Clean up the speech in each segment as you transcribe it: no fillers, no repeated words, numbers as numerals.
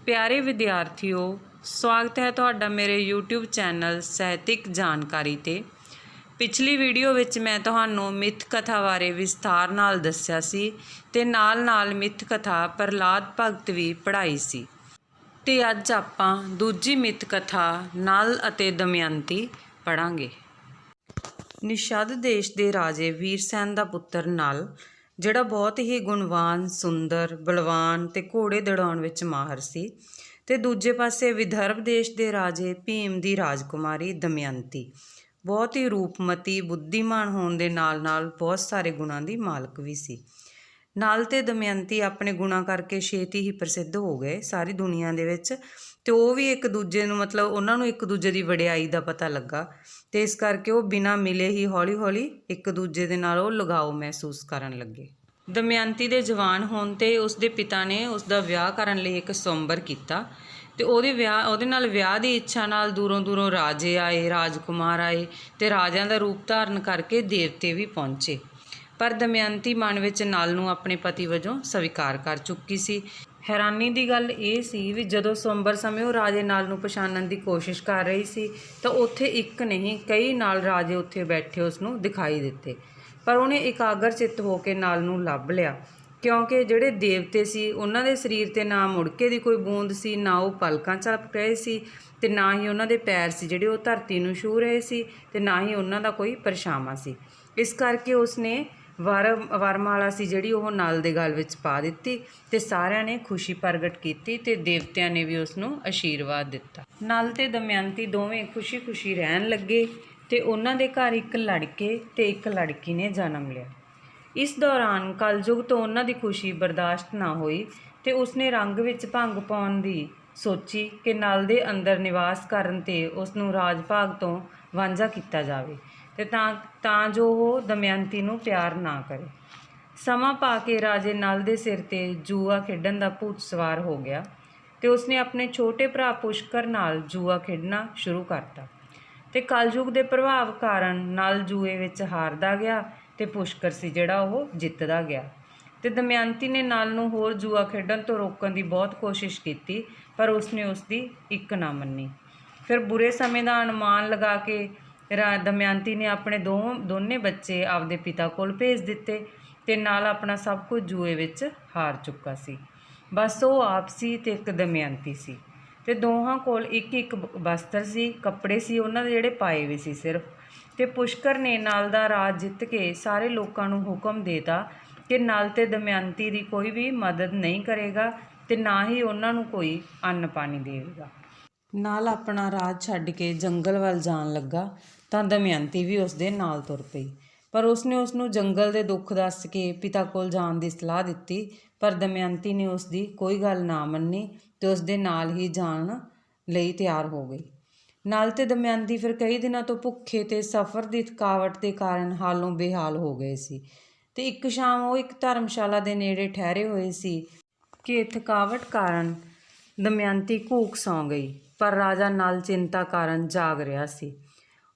प्यारे विद्यार्थियों, स्वागत है तुहाडा मेरे यूट्यूब चैनल ਸਾਹਿਤਿਕ ਜਾਣਕਾਰੀ ਤੇ। पिछली वीडियो ਵਿੱਚ मैं ਤੁਹਾਨੂੰ ਮਿੱਥ ਕਥਾ ਬਾਰੇ ਵਿਸਥਾਰ ਨਾਲ ਦੱਸਿਆ ਸੀ ਤੇ ਨਾਲ ਮਿੱਥ ਕਥਾ ਪ੍ਰਹਲਾਦ ਭਗਤ ਵੀ ਪੜ੍ਹਾਈ ਸੀ। ਤੇ ਅੱਜ ਆਪਾਂ ਦੂਜੀ ਮਿੱਥ ਕਥਾ ਨਲ ਅਤੇ ਦਮਯੰਤੀ ਪੜਾਂਗੇ। ਨਿਸ਼ਦ ਦੇਸ਼ ਦੇ ਰਾਜੇ ਵੀਰਸੈਨ ਦਾ ਪੁੱਤਰ ਨਲ, ਜਿਹੜਾ ਬਹੁਤ ਹੀ ਗੁਣਵਾਨ, ਸੁੰਦਰ, ਬਲਵਾਨ ਤੇ ਘੋੜੇ ਦੜਾਉਣ ਵਿੱਚ ਮਾਹਰ ਸੀ, ਤੇ ਦੂਜੇ ਪਾਸੇ ਵਿਦਰਭ ਦੇਸ਼ ਦੇ ਰਾਜੇ ਭੀਮ ਦੀ ਰਾਜਕੁਮਾਰੀ ਦਮਯੰਤੀ ਬਹੁਤ ਹੀ ਰੂਪਮਤੀ, ਬੁੱਧੀਮਾਨ ਹੋਣ ਦੇ ਨਾਲ ਬਹੁਤ ਸਾਰੇ ਗੁਣਾਂ ਦੀ ਮਾਲਕ ਵੀ ਸੀ। ਨਲ ਤੇ ਦਮਯੰਤੀ ਆਪਣੇ ਗੁਣਾਂ ਕਰਕੇ ਛੇਤੀ ਹੀ ਪ੍ਰਸਿੱਧ ਹੋ ਗਏ ਸਾਰੀ ਦੁਨੀਆ ਦੇ ਵਿੱਚ, ਤੇ ਉਹ ਵੀ ਇੱਕ ਦੂਜੇ ਨੂੰ ਉਹਨਾਂ ਨੂੰ ਇੱਕ ਦੂਜੇ ਦੀ ਵਡਿਆਈ ਦਾ ਪਤਾ ਲੱਗਾ, ਤੇ ਇਸ ਕਰਕੇ ਉਹ ਬਿਨਾਂ ਮਿਲੇ ਹੀ ਹੌਲੀ ਇੱਕ ਦੂਜੇ ਦੇ ਨਾਲ ਉਹ ਲਗਾਓ ਮਹਿਸੂਸ ਕਰਨ ਲੱਗੇ। ਦਮਯੰਤੀ ਦੇ ਜਵਾਨ ਹੋਣ ਤੇ ਉਸਦੇ ਪਿਤਾ ਨੇ ਉਸਦਾ ਵਿਆਹ ਕਰਨ ਲਈ ਇੱਕ ਸਵੰਬਰ ਕੀਤਾ, ਤੇ ਉਹਦੇ ਨਾਲ ਵਿਆਹ ਦੀ ਇੱਛਾ ਨਾਲ ਦੂਰੋਂ ਰਾਜੇ ਆਏ, ਰਾਜਕੁਮਾਰ ਆਏ, ਤੇ ਰਾਜਿਆਂ ਦਾ ਰੂਪ ਧਾਰਨ ਕਰਕੇ ਦੇਵਤੇ ਵੀ ਪਹੁੰਚੇ। ਪਰ ਦਮਯੰਤੀ ਮਨ ਵਿੱਚ ਨਲ ਨੂੰ ਆਪਣੇ ਪਤੀ ਵਜੋਂ ਸਵੀਕਾਰ ਕਰ ਚੁੱਕੀ ਸੀ। ਹੈਰਾਨੀ ਦੀ ਗੱਲ ਇਹ ਸੀ ਵੀ ਜਦੋਂ ਸਵੰਬਰ ਸਮੇਂ ਉਹ ਰਾਜੇ ਨਲ ਨੂੰ ਪਛਾਣਨ ਦੀ ਕੋਸ਼ਿਸ਼ ਕਰ ਰਹੀ ਸੀ ਤਾਂ ਉੱਥੇ ਇੱਕ ਨਹੀਂ ਕਈ ਨਾਲ ਰਾਜੇ ਉੱਥੇ ਬੈਠੇ ਉਸ ਨੂੰ ਦਿਖਾਈ ਦਿੱਤੇ। ਪਰ ਉਹਨੇ ਇਕਾਗਰ ਚਿੱਤ ਹੋ ਕੇ ਨਲ ਨੂੰ ਲੱਭ ਲਿਆ, ਕਿਉਂਕਿ ਜਿਹੜੇ ਦੇਵਤੇ ਸੀ ਉਹਨਾਂ ਦੇ ਸਰੀਰ 'ਤੇ ਨਾ ਮੁੜਕੇ ਦੀ ਕੋਈ ਬੂੰਦ ਸੀ, ਨਾ ਉਹ ਪਲਕਾਂ ਝਪਕ ਰਹੇ ਸੀ, ਤੇ ਨਾ ਹੀ ਉਹਨਾਂ ਦੇ ਪੈਰ ਸੀ ਜਿਹੜੇ ਉਹ ਧਰਤੀ ਨੂੰ ਛੂਹ ਰਹੇ ਸੀ, ਤੇ ਨਾ ਹੀ ਉਹਨਾਂ ਦਾ ਕੋਈ ਪਰਛਾਵਾਂ ਸੀ। ਇਸ ਕਰਕੇ ਉਸਨੇ ਵਰਮਾਲਾ ਸੀ ਜਿਹੜੀ ਉਹ ਨਲ ਦੇ ਗਲ ਵਿੱਚ ਪਾ ਦਿੱਤੀ, ਤੇ ਸਾਰਿਆਂ ਨੇ ਖੁਸ਼ੀ ਪ੍ਰਗਟ ਕੀਤੀ, ਤੇ ਦੇਵਤਿਆਂ ਨੇ ਵੀ ਉਸ ਨੂੰ ਆਸ਼ੀਰਵਾਦ ਦਿੱਤਾ। ਨਲ ਤੇ ਦਮਯੰਤੀ ਦੋਵੇਂ ਖੁਸ਼ੀ ਰਹਿਣ ਲੱਗੇ, ਤੇ ਉਹਨਾਂ ਦੇ ਘਰ ਇੱਕ ਲੜਕੇ ਤੇ ਇੱਕ ਲੜਕੀ ਨੇ ਜਨਮ ਲਿਆ। ਇਸ ਦੌਰਾਨ ਕਲਯੁਗ ਤੋਂ ਉਹਨਾਂ ਦੀ ਖੁਸ਼ੀ ਬਰਦਾਸ਼ਤ ਨਾ ਹੋਈ, ਤੇ ਉਸਨੇ ਰੰਗ ਵਿੱਚ ਭੰਗ ਪਾਉਣ ਦੀ ਸੋਚੀ ਕਿ ਨਲ ਦੇ ਅੰਦਰ ਨਿਵਾਸ ਕਰਨ 'ਤੇ ਉਸ ਨੂੰ ਰਾਜ ਭਾਗ ਤੋਂ ਵਾਂਝਾ ਕੀਤਾ ਜਾਵੇ, ਤੇ ਤਾਂ ਜੋ ਉਹ ਦਮਯੰਤੀ ਨੂੰ ਪਿਆਰ ਨਾ ਕਰੇ। ਸਮਾਂ ਪਾ ਕੇ ਰਾਜੇ ਨਲ ਦੇ ਸਿਰ 'ਤੇ ਜੂਆ ਖੇਡਣ ਦਾ ਭੂਤ ਸਵਾਰ ਹੋ ਗਿਆ, ਤੇ ਉਸਨੇ ਆਪਣੇ ਛੋਟੇ ਭਰਾ ਪੁਸ਼ਕਰ ਨਾਲ ਜੂਆ ਖੇਡਣਾ ਸ਼ੁਰੂ ਕਰਤਾ। ਤੇ ਕਲਯੁਗ ਦੇ ਪ੍ਰਭਾਵ ਕਾਰਨ ਨਲ ਜੂਏ ਵਿੱਚ ਹਾਰਦਾ ਗਿਆ, ਤੇ ਪੁਸ਼ਕਰ ਸੀ ਜਿਹੜਾ ਉਹ ਜਿੱਤਦਾ ਗਿਆ। ਤੇ ਦਮਯੰਤੀ ਨੇ ਨਲ ਨੂੰ ਹੋਰ ਜੂਆ ਖੇਡਣ ਤੋਂ ਰੋਕਣ ਦੀ ਬਹੁਤ ਕੋਸ਼ਿਸ਼ ਕੀਤੀ, ਪਰ ਉਸਨੇ ਉਸਦੀ ਇੱਕ ਨਾ ਮੰਨੀ। ਫਿਰ ਬੁਰੇ ਸਮੇਂ ਦਾ ਅਨੁਮਾਨ ਲਗਾ ਕੇ ਦਮਯੰਤੀ ਨੇ ਆਪਣੇ ਦੋਨੇ ਬੱਚੇ ਆਪਦੇ ਪਿਤਾ ਕੋਲ ਭੇਜ ਦਿੱਤੇ, ਤੇ ਨਾਲ ਆਪਣਾ ਸਭ ਕੁਝ ਜੂਏ ਵਿੱਚ ਹਾਰ ਚੁੱਕਾ ਸੀ। ਬਸ ਉਹ ਆਪ ਸੀ ਤੇ ਇੱਕ ਦਮਯੰਤੀ ਸੀ, ਤੇ ਦੋਹਾਂ ਕੋਲ ਇੱਕ ਬਸਤਰ ਸੀ, ਕੱਪੜੇ ਸੀ ਉਹਨਾਂ ਦੇ ਜਿਹੜੇ ਪਾਏ ਵੀ ਸੀ ਸਿਰਫ। ਤੇ ਪੁਸ਼ਕਰ ਨੇ ਨਲ ਦਾ ਰਾਜ ਜਿੱਤ ਕੇ ਸਾਰੇ ਲੋਕਾਂ ਨੂੰ ਹੁਕਮ ਦੇਤਾ ਕਿ ਨਲ ਤੇ ਦਮਯੰਤੀ ਦੀ ਕੋਈ ਵੀ ਮਦਦ ਨਹੀਂ ਕਰੇਗਾ, ਤੇ ਨਾ ਹੀ ਉਹਨਾਂ ਨੂੰ ਕੋਈ ਅੰਨ ਪਾਣੀ ਦੇਵੇਗਾ। ਨਲ ਆਪਣਾ ਰਾਜ ਛੱਡ ਕੇ ਜੰਗਲ ਵੱਲ ਜਾਣ ਲੱਗਾ ਤਾਂ ਦਮਯੰਤੀ ਵੀ ਉਸਦੇ ਨਾਲ ਤੁਰ ਪਈ, ਪਰ ਉਸਨੇ ਉਸਨੂੰ ਜੰਗਲ ਦੇ ਦੁੱਖ ਦੱਸ ਕੇ ਪਿਤਾ ਕੋਲ ਜਾਣ ਦੀ ਸਲਾਹ ਦਿੱਤੀ, ਪਰ ਦਮਯੰਤੀ ਨੇ ਉਸਦੀ ਕੋਈ ਗੱਲ ਨਾ ਮੰਨੀ ਤੇ ਉਸਦੇ ਨਾਲ ਹੀ ਜਾਣ ਲਈ ਤਿਆਰ ਹੋ ਗਈ। ਨਲ ਤੇ ਦਮਯੰਤੀ ਫਿਰ ਕਈ ਦਿਨਾਂ ਤੋਂ ਭੁੱਖੇ ਤੇ ਸਫ਼ਰ ਦੀ ਥਕਾਵਟ ਦੇ ਕਾਰਨ ਹਾਲੋਂ ਬੇਹਾਲ ਹੋ ਗਏ ਸੀ, ਤੇ ਇੱਕ ਸ਼ਾਮ ਉਹ ਇੱਕ ਧਰਮਸ਼ਾਲਾ ਦੇ ਨੇੜੇ ਠਹਿਰੇ ਹੋਏ ਸੀ ਕਿ ਥਕਾਵਟ ਕਾਰਨ ਦਮਯੰਤੀ ਘੂਕ ਸੌਂ ਗਈ, ਪਰ ਰਾਜਾ ਨਲ ਚਿੰਤਾ ਕਾਰਨ ਜਾਗ ਰਿਹਾ ਸੀ।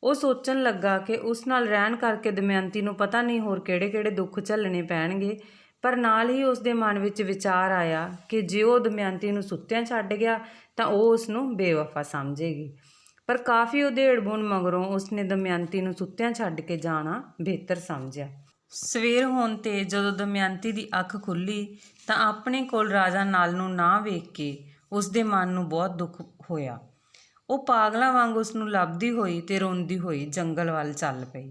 ਉਹ ਸੋਚਣ ਲੱਗਾ ਕਿ ਉਸ ਨਾਲ ਰਹਿਣ ਕਰਕੇ ਦਮਯੰਤੀ ਨੂੰ ਪਤਾ ਨਹੀਂ ਹੋਰ ਕਿਹੜੇ ਦੁੱਖ ਝੱਲਣੇ ਪੈਣਗੇ, ਪਰ ਨਾਲ ਹੀ ਉਸ ਦੇ ਮਨ ਵਿੱਚ ਵਿਚਾਰ ਆਇਆ ਕਿ ਜੇ ਉਹ ਦਮਯੰਤੀ ਨੂੰ ਸੁੱਤਿਆਂ ਛੱਡ ਗਿਆ ਤਾਂ ਉਹ ਉਸ ਨੂੰ ਬੇਵਫਾ ਸਮਝੇਗੀ। ਪਰ ਕਾਫੀ ਉਧੇੜ-ਬੁਣ ਮਗਰੋਂ ਉਸਨੇ ਦਮਯੰਤੀ ਨੂੰ ਸੁੱਤਿਆਂ ਛੱਡ ਕੇ ਜਾਣਾ ਬਿਹਤਰ ਸਮਝਿਆ। ਸਵੇਰ ਹੋਣ 'ਤੇ ਜਦੋਂ ਦਮਯੰਤੀ ਦੀ ਅੱਖ ਖੁੱਲ੍ਹੀ ਤਾਂ ਆਪਣੇ ਕੋਲ ਰਾਜਾ ਨਲ ਨੂੰ ਨਾ ਵੇਖ ਕੇ ਉਸਦੇ ਮਨ ਨੂੰ ਬਹੁਤ ਦੁੱਖ ਹੋਇਆ। ਉਹ ਪਾਗਲਾਂ ਵਾਂਗ ਉਸ ਨੂੰ ਲੱਭਦੀ ਹੋਈ ਤੇ ਰੋਂਦੀ ਹੋਈ ਜੰਗਲ ਵੱਲ ਚੱਲ ਪਈ।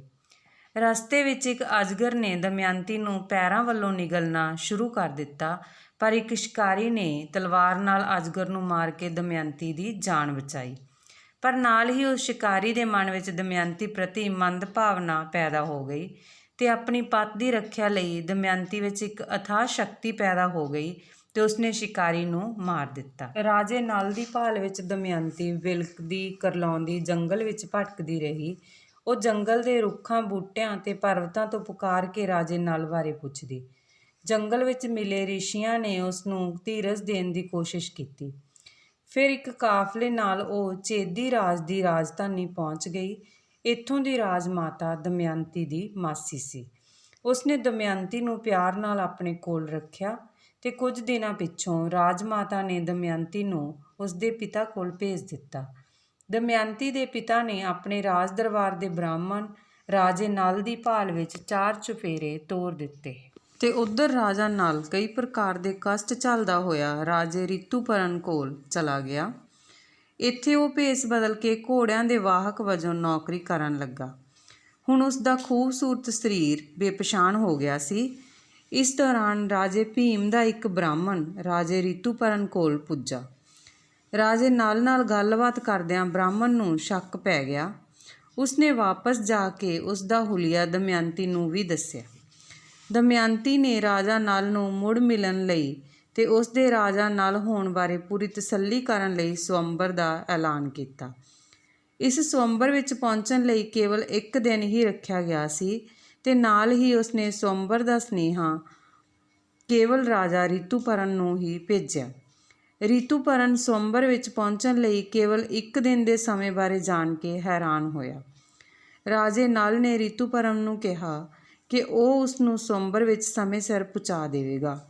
ਰਸਤੇ ਵਿੱਚ ਇੱਕ ਅਜਗਰ ਨੇ ਦਮਯੰਤੀ ਨੂੰ ਪੈਰਾਂ ਵੱਲੋਂ ਨਿਗਲਣਾ ਸ਼ੁਰੂ ਕਰ ਦਿੱਤਾ, ਪਰ ਇੱਕ ਸ਼ਿਕਾਰੀ ਨੇ ਤਲਵਾਰ ਨਾਲ ਅਜਗਰ ਨੂੰ ਮਾਰ ਕੇ ਦਮਯੰਤੀ ਦੀ ਜਾਨ ਬਚਾਈ। ਪਰ ਨਾਲ ਹੀ ਉਸ ਸ਼ਿਕਾਰੀ ਦੇ ਮਨ ਵਿੱਚ ਦਮਯੰਤੀ ਪ੍ਰਤੀ ਮੰਦ ਭਾਵਨਾ ਪੈਦਾ ਹੋ ਗਈ, ਤੇ ਆਪਣੀ ਪੱਤ ਦੀ ਰੱਖਿਆ ਲਈ ਦਮਯੰਤੀ ਵਿੱਚ ਇੱਕ ਅਥਾਹ ਸ਼ਕਤੀ ਪੈਦਾ ਹੋ ਗਈ, ਤੇ ਉਸਨੇ ਸ਼ਿਕਾਰੀ ਨੂੰ ਮਾਰ ਦਿੱਤਾ। ਰਾਜੇ ਨਲ ਦੀ ਭਾਲ ਵਿੱਚ ਦਮਯੰਤੀ ਵਿਲਕਦੀ ਕਰਲਾਉਂਦੀ ਜੰਗਲ ਵਿੱਚ ਭਟਕਦੀ ਰਹੀ। ਉਹ ਜੰਗਲ ਦੇ ਰੁੱਖਾਂ, ਬੂਟਿਆਂ ਤੇ ਪਰਬਤਾਂ ਤੋਂ ਪੁਕਾਰ ਕੇ ਰਾਜੇ ਨਲ ਬਾਰੇ ਪੁੱਛਦੀ। ਜੰਗਲ ਵਿੱਚ ਮਿਲੇ ਰਿਸ਼ੀਆਂ ਨੇ ਉਸ ਨੂੰ ਧੀਰਜ ਦੇਣ ਦੀ ਕੋਸ਼ਿਸ਼ ਕੀਤੀ। ਫਿਰ ਇੱਕ ਕਾਫਲੇ ਨਾਲ ਉਹ ਚੇਦੀ ਰਾਜ ਦੀ ਰਾਜਧਾਨੀ ਪਹੁੰਚ ਗਈ। ਇੱਥੋਂ ਦੀ ਰਾਜਮਾਤਾ ਦਮਯੰਤੀ ਦੀ ਮਾਸੀ ਸੀ। ਉਸਨੇ ਦਮਯੰਤੀ ਨੂੰ ਪਿਆਰ ਨਾਲ ਆਪਣੇ ਕੋਲ ਰੱਖਿਆ, ਤੇ ਕੁਝ ਦਿਨਾਂ ਪਿੱਛੋਂ ਰਾਜਮਾਤਾ ਨੇ ਦਮਯੰਤੀ ਨੂੰ ਉਸਦੇ ਪਿਤਾ ਕੋਲ ਭੇਜ ਦਿੱਤਾ। ਦਮਯੰਤੀ ਦੇ ਪਿਤਾ ਨੇ ਆਪਣੇ ਰਾਜ ਦਰਬਾਰ ਦੇ ਬ੍ਰਾਹਮਣ ਰਾਜੇ ਨਲ ਦੀ ਭਾਲ ਵਿੱਚ 4 ਚੁਫੇਰੇ ਤੋਰ ਦਿੱਤੇ ਤੇ ਉੱਧਰ ਰਾਜਾ ਨਲ ਕਈ ਪ੍ਰਕਾਰ ਦੇ ਕਸ਼ਟ ਝੱਲਦਾ ਹੋਇਆ ਰਾਜੇ ਰਿਤੂਪਰਨ ਕੋਲ ਚਲਾ ਗਿਆ। ਇੱਥੇ ਉਹ ਭੇਸ ਬਦਲ ਕੇ ਘੋੜਿਆਂ ਦੇ ਵਾਹਕ ਵਜੋਂ ਨੌਕਰੀ ਕਰਨ ਲੱਗਾ। ਹੁਣ ਉਸ ਦਾ ਖੂਬਸੂਰਤ ਸਰੀਰ ਬੇਪਛਾਣ ਹੋ ਗਿਆ ਸੀ। ਇਸ ਦੌਰਾਨ ਰਾਜੇ ਭੀਮ ਦਾ ਇੱਕ ਬ੍ਰਾਹਮਣ ਰਾਜੇ ਰਿਤੂਪਰਨ ਕੋਲ ਪੁੱਜਾ। ਰਾਜੇ ਨਾਲ ਗੱਲਬਾਤ ਕਰਦਿਆਂ ਬ੍ਰਾਹਮਣ ਨੂੰ ਸ਼ੱਕ ਪੈ ਗਿਆ। ਉਸਨੇ ਵਾਪਸ ਜਾ ਕੇ ਉਸ ਦਾ ਹੁਲੀਆ ਦਮਯੰਤੀ ਨੂੰ ਵੀ ਦੱਸਿਆ। ਦਮਯੰਤੀ ਨੇ ਰਾਜਾ ਨਲ ਨੂੰ ਮੁੜ ਮਿਲਣ ਲਈ ਤੇ ਉਸ ਦੇ ਰਾਜਾ ਨਲ ਹੋਣ ਬਾਰੇ ਪੂਰੀ ਤਸੱਲੀ ਕਰਨ ਲਈ ਸਵੰਬਰ ਦਾ ਐਲਾਨ ਕੀਤਾ। ਇਸ ਸਵੰਬਰ ਵਿੱਚ ਪਹੁੰਚਣ ਲਈ ਕੇਵਲ 1 ਦਿਨ ਹੀ ਰੱਖਿਆ ਗਿਆ ਸੀ ਤੇ ਨਾਲ ਹੀ ਉਸਨੇ ਸਵੰਬਰ ਦਾ ਸੁਨੇਹਾ ਕੇਵਲ ਰਾਜਾ ਰਿਤੂਪਰਨ ਨੂੰ ਹੀ ਭੇਜਿਆ। ਰਿਤੂਪਰਨ ਸਵੰਬਰ ਵਿੱਚ ਪਹੁੰਚਣ ਲਈ ਕੇਵਲ 1 ਦਿਨ ਦੇ ਸਮੇਂ ਬਾਰੇ ਜਾਣ ਕੇ ਹੈਰਾਨ ਹੋਇਆ। ਰਾਜੇ ਨਲ ਨੇ ਰਿਤੂਪਰਨ ਨੂੰ ਕਿਹਾ ਕਿ ਉਹ ਉਸ ਨੂੰ ਸਵੰਬਰ ਵਿੱਚ ਸਮੇਂ ਸਿਰ ਪਹੁੰਚਾ ਦੇਵੇਗਾ।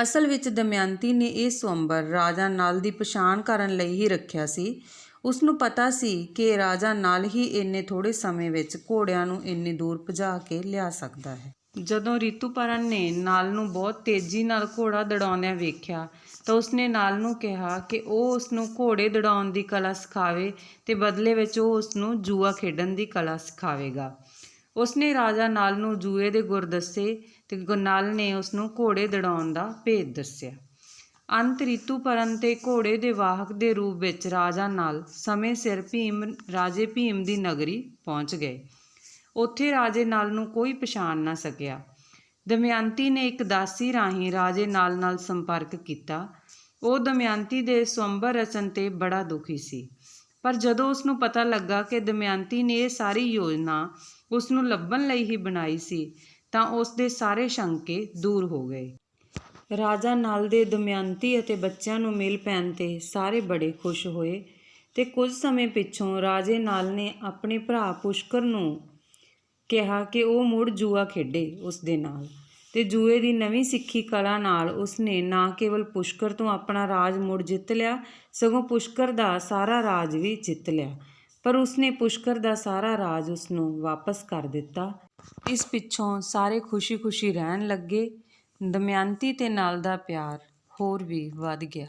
ਅਸਲ ਵਿੱਚ ਦਮਯੰਤੀ ਨੇ ਇਹ ਸਵੰਬਰ ਰਾਜਾ ਨਲ ਦੀ ਪਛਾਣ ਕਰਨ ਲਈ ਹੀ ਰੱਖਿਆ ਸੀ। ਉਸ ਨੂੰ ਪਤਾ ਸੀ ਕਿ ਰਾਜਾ ਨਲ ਹੀ ਇੰਨੇ ਥੋੜ੍ਹੇ ਸਮੇਂ ਵਿੱਚ ਘੋੜਿਆਂ ਨੂੰ ਇੰਨੀ ਦੂਰ ਭਜਾ ਕੇ ਲਿਆ ਸਕਦਾ ਹੈ। ਜਦੋਂ ਰਿਤੂਪਰਨ ਨੇ ਨਲ ਨੂੰ ਬਹੁਤ ਤੇਜ਼ੀ ਨਾਲ ਘੋੜਾ ਦੌੜਾਉਂਦਿਆਂ ਵੇਖਿਆ ਤਾਂ ਉਸਨੇ ਨਲ ਨੂੰ ਕਿਹਾ ਕਿ ਉਹ ਉਸ ਨੂੰ ਘੋੜੇ ਦੌੜਾਉਣ ਦੀ ਕਲਾ ਸਿਖਾਵੇ ਤੇ ਬਦਲੇ ਵਿੱਚ ਉਹ ਉਸ ਨੂੰ ਜੂਆ ਖੇਡਣ ਦੀ ਕਲਾ ਸਿਖਾਵੇਗਾ। ਉਸਨੇ ਰਾਜਾ ਨਲ ਨੂੰ ਜੂਏ ਦੇ ਗੁਰ ਦੱਸੇ ਤੇ ਨਲ ਨੇ ਉਸ ਨੂੰ ਘੋੜੇ ਦੌੜਾਉਣ ਦਾ ਭੇਦ ਦੱਸਿਆ। ਅੰਤ ਰਿਤੂਪਰਨ ਤੇ ਘੋੜੇ ਦੇ ਵਾਹਕ ਦੇ ਰੂਪ ਵਿੱਚ ਰਾਜਾ ਨਲ ਸਮੇਂ ਸਿਰ ਰਾਜੇ ਭੀਮ ਦੀ ਨਗਰੀ ਪਹੁੰਚ ਗਏ। ਉੱਥੇ ਰਾਜੇ ਨਲ ਨੂੰ ਕੋਈ ਪਛਾਣ ਨਾ ਸਕਿਆ। ਦਮਯੰਤੀ ਨੇ ਇੱਕ ਦਾਸੀ ਰਾਹੀਂ ਰਾਜੇ ਨਲ ਨਾਲ ਸੰਪਰਕ ਕੀਤਾ। ਉਹ ਦਮਯੰਤੀ ਦੇ ਸਵੰਬਰ ਰਚਨ ਤੇ ਬੜਾ ਦੁਖੀ ਸੀ, ਪਰ ਜਦੋਂ ਉਸ ਨੂੰ ਪਤਾ ਲੱਗਾ ਕਿ ਦਮਯੰਤੀ ਨੇ ਇਹ ਸਾਰੀ ਯੋਜਨਾ ਉਸ ਨੂੰ ਲੱਭਣ ਲਈ ਹੀ ਬਣਾਈ ਸੀ ਤਾਂ ਉਸ ਦੇ ਸਾਰੇ ਸ਼ੰਕੇ ਦੂਰ ਹੋ ਗਏ। ਰਾਜਾ ਨਲ ਦੇ ਦਮਯੰਤੀ ਅਤੇ ਬੱਚਿਆਂ ਨੂੰ ਮਿਲ ਪੈਣ ਤੇ ਸਾਰੇ ਬੜੇ ਖੁਸ਼ ਹੋਏ ਤੇ ਕੁਝ ਸਮੇਂ ਪਿੱਛੋਂ ਰਾਜੇ ਨਲ ਨੇ ਆਪਣੇ ਭਰਾ ਪੁਸ਼ਕਰ ਨੂੰ ਕਿਹਾ ਕਿ ਉਹ ਮੁੜ ਜੂਆ ਖੇਡੇ ਉਸ ਦੇ ਨਾਲ ਤੇ ਜੂਏ ਦੀ ਨਵੀਂ ਸਿੱਖੀ ਕਲਾ ਨਾਲ ਉਸਨੇ ਨਾ ਕੇਵਲ ਪੁਸ਼ਕਰ ਤੋਂ ਆਪਣਾ ਰਾਜ ਮੁੜ ਜਿੱਤ ਲਿਆ, ਸਗੋਂ ਪੁਸ਼ਕਰ ਦਾ ਸਾਰਾ ਰਾਜ ਵੀ ਜਿੱਤ ਲਿਆ। ਪਰ ਉਸਨੇ ਪੁਸ਼ਕਰ ਦਾ ਸਾਰਾ ਰਾਜ ਉਸ ਨੂੰ ਵਾਪਸ ਕਰ ਦਿੱਤਾ। ਇਸ ਪਿੱਛੋਂ ਸਾਰੇ ਖੁਸ਼ੀ-ਖੁਸ਼ੀ ਰਹਿਣ ਲੱਗੇ। ਦਮਯੰਤੀ ਤੇ ਨਲ ਦਾ ਪਿਆਰ ਹੋਰ ਵੀ ਵੱਧ ਗਿਆ।